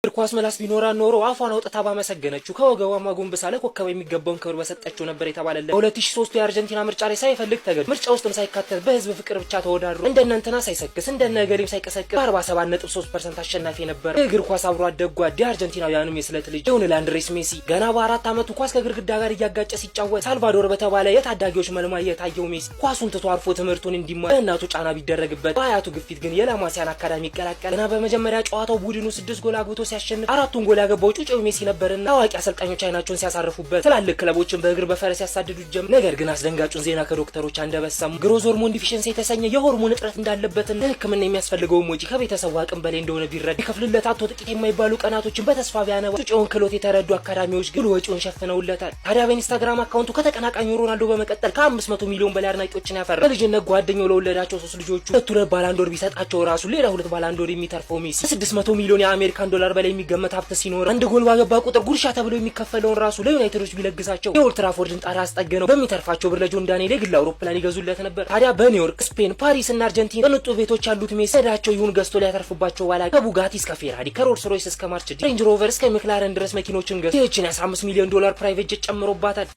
ኳስ መላስ ቢኖራ ኖሮ አፏን አውጥታ ባመሰገነችው ከወገቧ ማጎንበሳ ለኮከብ የሚገባውን ክብር በሰጠችው ነበር የተባለለት። በ2003 የአርጀንቲና ምርጫ ላይ ሳይፈልግ ተገድ ምርጫ ውስጥም ሳይካተት በህዝብ ፍቅር ብቻ ተወዳድሮ እንደነንተና ሳይሰክስ እንደነገሪም ሳይቀሰቅስ በ47.3% አሸናፊ ነበር። የእግር ኳስ አብሮ አደግ ጓዴ አርጀንቲናውያኑም የስለት ልጅ ሊዮኔል አንድሬስ ሜሲ ገና በ4 ዓመቱ ኳስ ከግድግዳ ጋር እያጋጨ ሲጫወት ሳልቫዶር በተባለ የታዳጊዎች መልማይ የታየው ሜሲ ኳሱን ትቶ አርፎ ትምህርቱን እንዲማር በእናቱ ጫና ቢደረግበት በአያቱ ግፊት ግን የላማሲያን አካዳሚ ይቀላቀል። ገና በመጀመሪያ ጨዋታው ቡድኑ 6 ጎል አግብቶ ሲያሸንፍ 4ቱን ጎል ያገባው ጩጬው ሜሲ ነበርና ታዋቂ አሰልጣኞች አይናቸውን ሲያሳርፉበት ትላልቅ ክለቦችን በእግር በፈረስ ያሳድዱ ጀመር። ነገር ግን አስደንጋጩን ዜና ከዶክተሮች አንደበሰሙ። ግሮዝ ሆርሞን ዲፊሽንሲ የተሰኘ የሆርሞን እጥረት እንዳለበትና ለሕክምና የሚያስፈልገው ወጪ ከቤተሰቡ አቅም በላይ እንደሆነ ቢረዳ ይከፍልለት አቶ ጥቂት የማይባሉ ቀናቶችን በተስፋ ቢያነባ ጩጬውን ክሎት የተረዱ አካዳሚዎች ግን ወጪውን ሸፍነውለታል። ታዲያ በኢንስታግራም አካውንቱ ከተቀናቃኙ ሮናልዶ በመቀጠል ከ500 ሚሊዮን በላይ አድናቂዎችን ያፈራ በልጅነት ጓደኛው ለወለዳቸው 3 ልጆቹ 2 ባላንዶር ቢሰጣቸው ራሱ ሌላ 2 ባላንዶር የሚተርፈው ሜሲ 600 ሚሊዮን የአሜሪካን ዶላር በላይ የሚገመት ሀብት ሲኖር አንድ ጎል ባገባ ቁጥር ጉርሻ ተብሎ የሚከፈለውን ራሱ ለዩናይትዶች ቢለግሳቸው የኦልድ ትራፎርድን ጣራ አስጠገነው በሚተርፋቸው ብር ለጆን ዳንኤል የግል አውሮፕላን ይገዙለት ነበር። ታዲያ በኒውዮርክ፣ ስፔን፣ ፓሪስ እና አርጀንቲና ቅንጡ ቤቶች ያሉት ሜሲ ሰዳቸው ይሁን ገዝቶ ሊያተርፍባቸው ባላ ከቡጋቲ እስከ ፌራሪ ከሮልስ ሮይስ እስከ ማርቸዲስ ሬንጅ ሮቨር እስከ መክላረን ድረስ መኪኖችን ገዝቶ ይህችን $15 ሚሊዮን ፕራይቬት ጀት ጨምሮባታል።